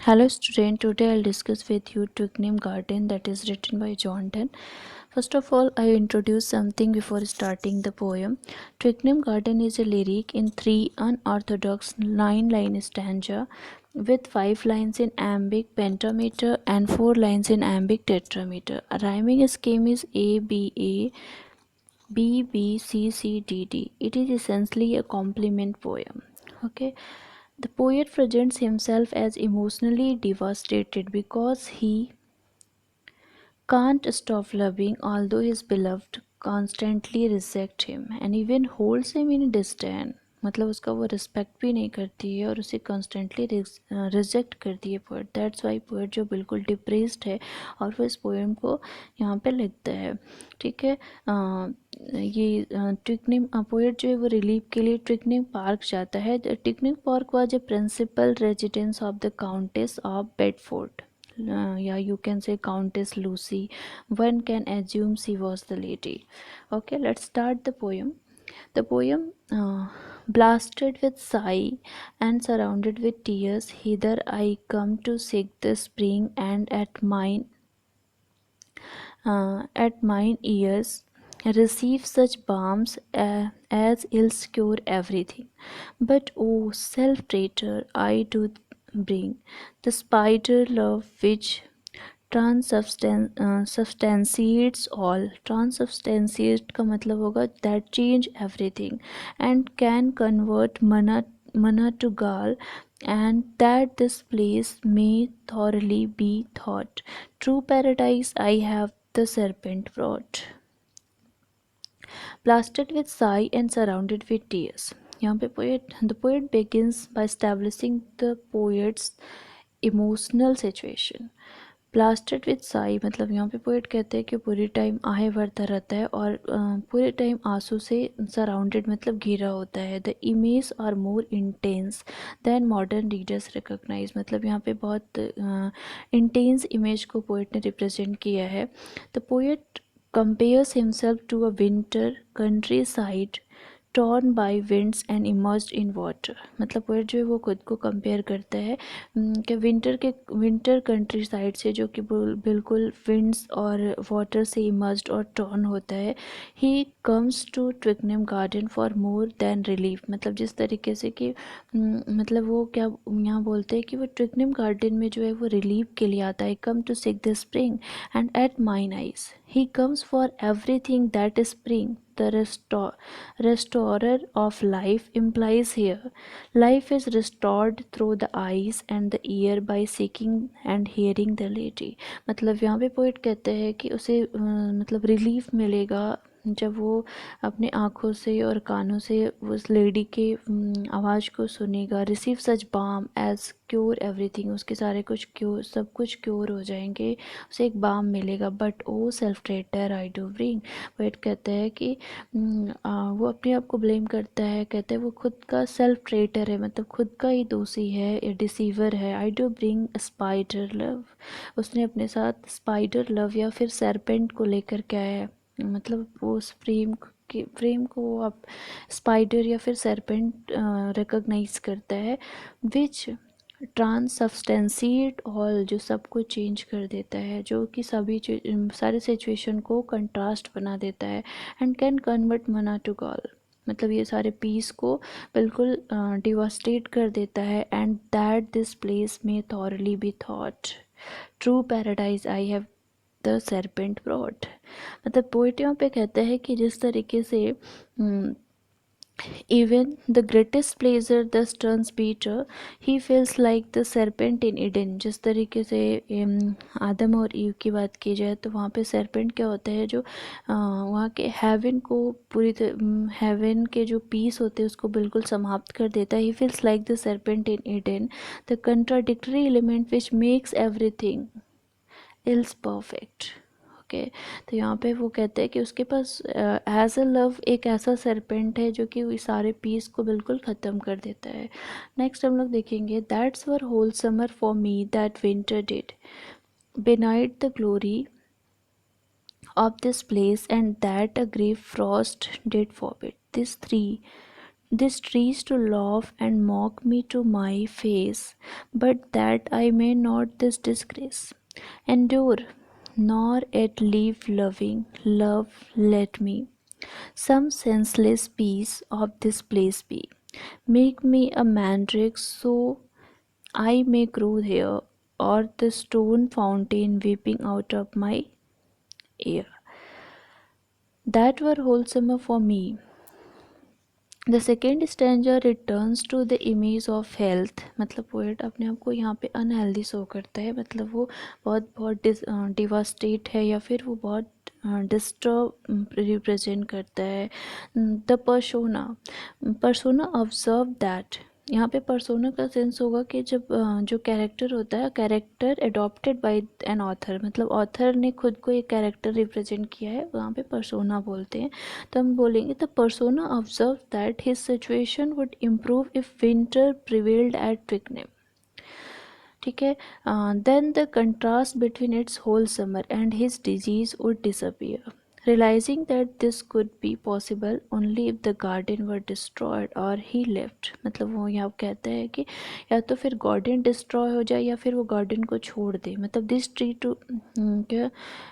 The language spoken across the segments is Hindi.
Hello student, today I'll discuss with you Twickenham Garden that is written by John Donne. First of all, I introduce something before starting the poem. Twickenham Garden is a lyric in three unorthodox 9-line stanza with 5 lines in iambic pentameter and 4 lines in iambic tetrameter. A rhyming scheme is A B B C C D D. It is essentially a compliment poem. Okay. The poet presents himself as emotionally devastated because he can't stop loving, although his beloved constantly reject him and even holds him in disdain. मतलब उसका वो रिस्पेक्ट भी नहीं करती है और उसे कॉन्स्टेंटली रिजेक्ट करती है पोएट. दैट्स वाई पोएट जो बिल्कुल डिप्रेस्ड है और वो इस पोएम को यहाँ पे लिखता है. ठीक है. ये ट्विकनिंग पोएट जो है वो रिलीफ के लिए ट्विकनिंग पार्क जाता है. Twickenham park was a principal residence of the countess of Bedford. Yeah, you can say Countess Lucy. One can assume she was the lady. Okay, let's start the poem. The poem, blasted with sigh and surrounded with tears, hither I come to seek the spring, and at mine ears receive such balms as ills cure everything. But oh, self-traitor, I do bring the spider love which substantiates all. Transubstantiate का मतलब होगा that change everything and can convert mana to gall, and that this place may thoroughly be thought true paradise I have the serpent brought. Blasted with sigh and surrounded with tears. यहाँ पे the poet begins by establishing the poet's emotional situation. Blasted with Sai मतलब यहाँ पे पोएट कहते हैं कि पूरे टाइम आहे भरता रहता है और पूरे टाइम आंसू से सराउंडेड मतलब घिरा होता है. The image are more intense than modern readers recognise. मतलब यहाँ पे बहुत इंटेंस इमेज को पोएट ने रिप्रेजेंट किया है. The poet compares himself to a winter countryside torn by winds and immersed in water. मतलब पोएट जो है वो खुद को कंपेयर करता है कि विंटर कंट्री साइड से जो कि बिल्कुल विंड्स और वाटर से इमर्स्ड और टॉर्न होता है. He comes to Twickenham garden for more than relief. मतलब जिस तरीके से कि मतलब वो क्या यहाँ बोलते हैं कि वो ट्विकनम गार्डन में जो है वो रिलीफ के लिए आता है. Come to seek the spring and at mine eyes he comes for everything that is spring. The restorer of life implies here. Life is restored through the eyes and the ear by seeking and hearing the lady. मतलब यहाँ पे पोइट कहते हैं कि उसे मतलब रिलीफ मिलेगा जब वो अपने आँखों से और कानों से उस लेडी के आवाज़ को सुनेगा. रिसीव सच बाम एज क्योर एवरीथिंग. उसके सारे कुछ क्योर सब कुछ क्योर हो जाएंगे. उसे एक बाम मिलेगा. But O self traitor I do bring. Poet कहता है कि वो अपने आप को ब्लेम करता है. कहते हैं वो खुद का सेल्फ ट्रेटर है मतलब खुद का ही दोषी है, डिसीवर है. आई डू ब्रिंग स्पाइडर लव. उसने अपने साथ स्पाइडर लव या फिर सरपेंट को लेकर क्या है मतलब वो उस फ्रेम को आप स्पाइडर या फिर सरपेंट रिकॉग्नाइज करता है. विच ट्रांसबस्टेंशिएट ऑल जो सबको चेंज कर देता है, जो कि सभी सारे सिचुएशन को कंट्रास्ट बना देता है. एंड कैन कन्वर्ट मना टू गॉल. मतलब ये सारे पीस को बिल्कुल डिवास्टेट कर देता है. एंड दैट दिस प्लेस में thoroughly be thought true paradise I have the serpent brought. मतलब पोएट यहाँ पे कहता है कि जिस तरीके से even the greatest pleasure thus turns bitter, he feels like the serpent in Eden. जिस तरीके से आदम और ईव की बात की जाए तो वहाँ पे serpent क्या होता है जो वहाँ के heaven को पूरी heaven के जो peace होते हैं उसको बिल्कुल समाप्त कर देता है. he feels like the serpent in Eden, the contradictory element which makes everything else perfect. Okay तो यहाँ पे वो कहते हैं कि उसके पास एज अ लव एक ऐसा सरपेंट है जो कि सारे पीस को बिल्कुल ख़त्म कर देता है. नेक्स्ट हम लोग देखेंगे that's were wholesomer for me that winter did benight the glory of this place, and that a grave frost did forbid. These three these trees to laugh and mock me to my face, but that I may not this disgrace endure, nor yet leave loving love let me some senseless piece of this place be. Make me a mandrake so I may grow here, or the stone fountain weeping out of my ear. That were wholesomer for me. The second stanza returns to the image of health, मतलब पोएट अपने आप को यहाँ पे अनहेल्दी शो करता है, मतलब वो बहुत बहुत डिवास्टेट है या फिर वो बहुत डिस्टर्ब रिप्रेजेंट करता है. The persona persona observe that, यहाँ पे पर्सोना का सेंस होगा कि जब जो कैरेक्टर होता है, character adopted by an author, मतलब ऑथर ने खुद को एक कैरेक्टर रिप्रेजेंट किया है, वहाँ पे पर्सोना बोलते हैं. तो हम बोलेंगे the persona observe that his situation would improve if winter prevailed at Twickenham. ठीक है. Then the contrast between its whole summer and his disease would disappear. Realizing that this could be possible only if the garden were destroyed or he left, मतलब वो यहाँ कहता है कि या तो फिर गार्डन डिस्ट्रॉय हो जाए या फिर वो गार्डन को छोड़ दे, मतलब दिस ट्री टू क्या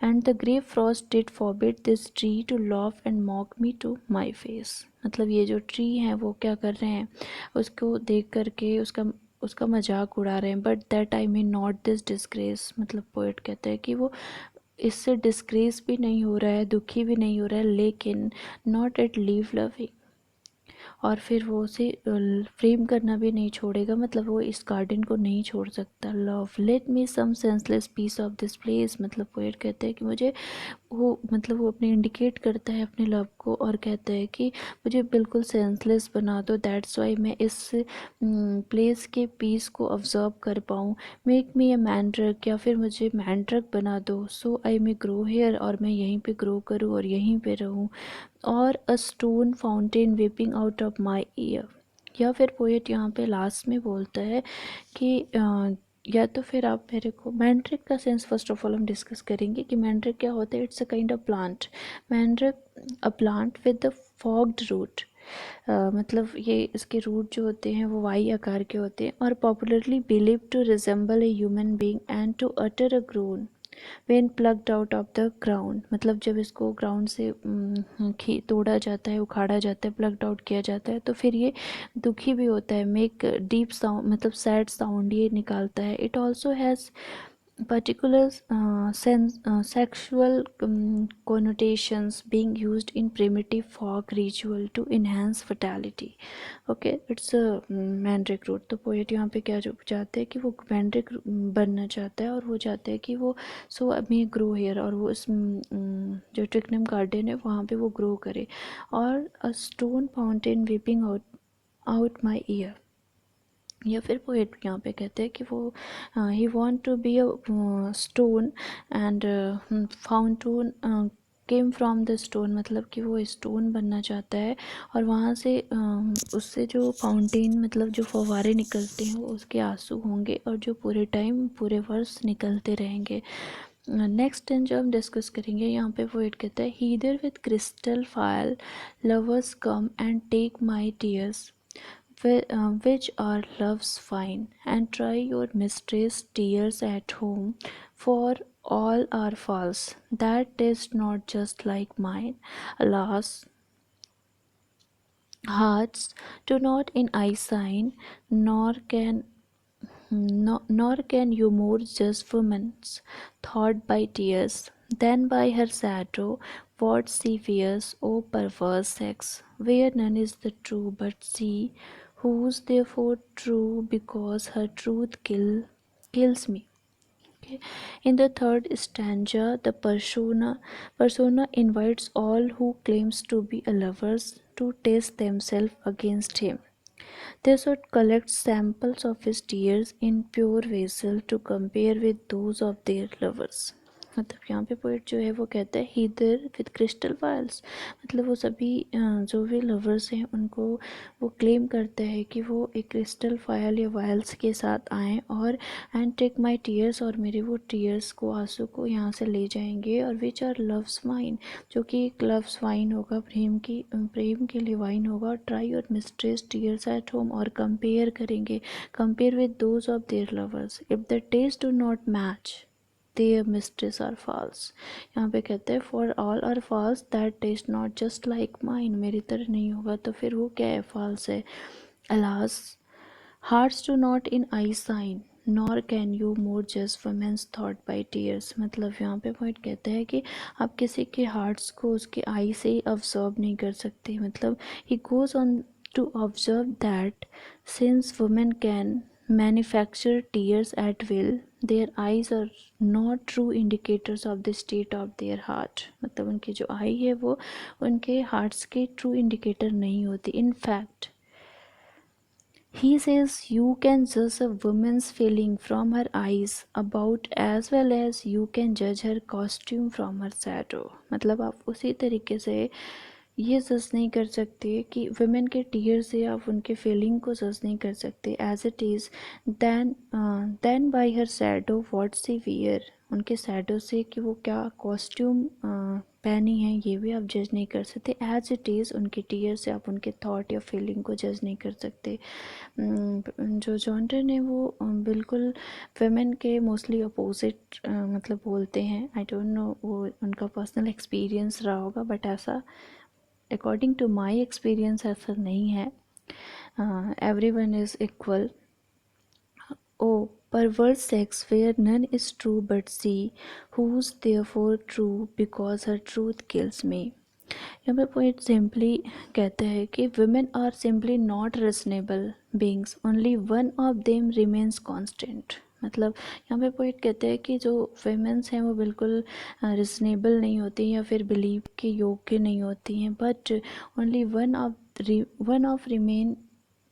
and the grave frost did forbid this tree to laugh and mock me to my face, मतलब ये जो ट्री हैं वो क्या कर रहे हैं, उसको देख करके उसका उसका मजाक उड़ा रहे हैं. But that I mean not this disgrace, मतलब पोएट कहता है कि वो इससे डिस्ग्रेस भी नहीं हो रहा है, दुखी भी नहीं हो रहा है, लेकिन नॉट एट लीव लविंग, और फिर वो उसे फ्रेम करना भी नहीं छोड़ेगा, मतलब वो इस गार्डन को नहीं छोड़ सकता. Love let me some senseless piece of this place, मतलब पोएट कहते हैं कि मुझे वो, मतलब वो अपने इंडिकेट करता है अपने लव को और कहता है कि मुझे बिल्कुल सेंसलेस बना दो, दैट्स वाई मैं इस प्लेस के पीस को ऑब्जर्व कर पाऊँ. मेक मी ए मैंड्रक, या फिर मुझे मैंड्रक बना दो, सो आई मे ग्रो हेयर, और मैं यहीं पे ग्रो करूँ और यहीं पे रहूँ. और a stone fountain vaping out of my year, या फिर पोएट यहाँ पे लास्ट में बोलता है कि या तो फिर आप मेरे को मैंड्रिक का सेंस फर्स्ट ऑफ ऑल हम डिस्कस करेंगे कि मैंड्रिक क्या होता है. It's a kind of plant. Mandrake a plant with the forked root, मतलब ये इसके रूट जो होते हैं वो वाई आकार के होते हैं, और popularly believe to resemble a human being and to utter a groan when plucked out of the ground, मतलब जब इसको ग्राउंड से तोड़ा जाता है, उखाड़ा जाता है, प्लग्ड आउट किया जाता है, तो फिर ये दुखी भी होता है. मेक डीप साउंड, मतलब सैड साउंड ये निकालता है. It also has particular sexual connotations being used in primitive folk ritual to enhance fertility. Okay, it's mandrake root. तो पोएट यहाँ पे क्या जो चाहते हैं कि वो मैंड्रिक बनना चाहता है, और वो चाहता है कि वो सो मे ग्रो हेयर, और वो इस जो ट्विकनम गार्डन है वहाँ पे वो ग्रो करे. और a stone fountain weeping out out my year, या फिर पोएट यहाँ पे कहते हैं कि वो he want to be a stone and fountain came from the stone, मतलब कि वो स्टोन बनना चाहता है, और वहाँ से उससे जो फाउंटेन, मतलब जो फव्वारे निकलते हैं वो उसके आंसू होंगे, और जो पूरे टाइम पूरे वर्ष निकलते रहेंगे. नेक्स्ट जो हम डिस्कस करेंगे यहाँ पे पोएट कहता है hither with crystal fire lovers come and take my tears which are love's fine, and try your mistress tears at home, for all are false, that taste not just like mine. Alas, hearts do not in eye sign, nor can you more just woman's thought by tears than by her shadow. What she fears, O perverse sex, where none is the true but she, who's therefore true because her truth kills me. Okay. In the third stanza, the persona invites all who claims to be a lovers to test themselves against him. They should collect samples of his tears in pure vessel to compare with those of their lovers. मतलब यहाँ पे पोइट जो है वो कहता है हीदर विद क्रिस्टल वायल्स, मतलब वो सभी जो भी लवर्स हैं उनको वो क्लेम करते हैं कि वो एक क्रिस्टल फायल या वायल्स के साथ आएँ और एंड टेक माई टीयर्स, और मेरे वो टीयर्स को, आंसू को यहाँ से ले जाएंगे, और विच आर लव्स वाइन, जो कि एक लव्स वाइन होगा, प्रेम के लिए वाइन होगा, और try your mistress tears at home, और कंपेयर करेंगे, compare with those of their lovers, if the taste do not match their mistress are false। यहाँ पे कहते हैं for all are false that taste not just like mine, मेरी तरह नहीं होगा तो फिर वो क्या है, false है। alas hearts do not in eyes sign nor can you more judge women's thought by tears, मतलब यहाँ पे पॉइंट कहता है कि आप किसी के हार्ट्स को उसके आई से ही ऑब्जर्व नहीं कर सकते, मतलब he goes on to observe that since women can manufacture tears at will, their eyes are not true indicators of the state of their heart, मतलब उनकी जो आई है वो उनके हार्ट्स के ट्रू इंडिकेटर नहीं होती। In fact he says you can judge a woman's feeling from her eyes about as well as you can judge her costume from her shadow, मतलब आप उसी तरीके से ये जज नहीं कर सकते कि वुमेन के टीयर से आप उनके फीलिंग को जज नहीं कर सकते as it is then by her shadow what she wear, उनके शैडो से कि वो क्या कॉस्ट्यूम पहनी है ये भी आप जज नहीं कर सकते, एज इट इज़ उनके टीयर से आप उनके थॉट या फीलिंग को जज नहीं कर सकते। जो जॉन डन है वो बिल्कुल वेमेन के मोस्टली अपोजिट मतलब बोलते हैं, आई डोंट नो वो उनका पर्सनल एक्सपीरियंस रहा होगा, बट ऐसा अकॉर्डिंग टू माई एक्सपीरियंस ऐसा नहीं है। Every one is equal. Oh, perverse sex where none is true but she, who's therefore true because her truth kills me। यहाँ पे पोइट सिंपली कहते हैं कि women are simply not reasonable beings, only one of them remains constant, मतलब यहाँ पे पोइट कहते हैं कि जो वेमेंस हैं वो बिल्कुल रिजनेबल नहीं होती या फिर बिलीव के योग्य नहीं होती हैं, but only one of remain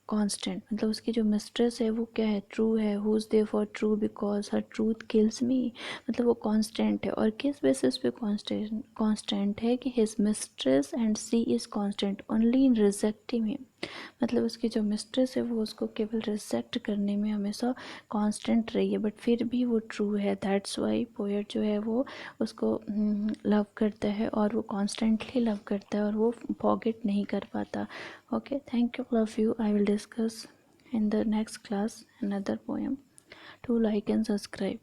constant, मतलब उसकी जो मिस्ट्रेस है वो क्या है, ट्रू है, who is there for true because her truth kills me, मतलब वो कांस्टेंट है, और किस बेसिस पे कांस्टेंट है कि his mistress and she is constant only in rejecting him, मतलब उसकी जो मिस्ट्रेस है वो उसको केवल रिजेक्ट करने में हमेशा कांस्टेंट रही है, बट फिर भी वो ट्रू है। दैट्स वाई पोएट जो है वो उसको लव करता है, और वो कॉन्स्टेंटली लव करता है, और वो फॉरगेट नहीं कर पाता। Okay, thank you, love you. I will discuss in the next class another poem. Do like and subscribe.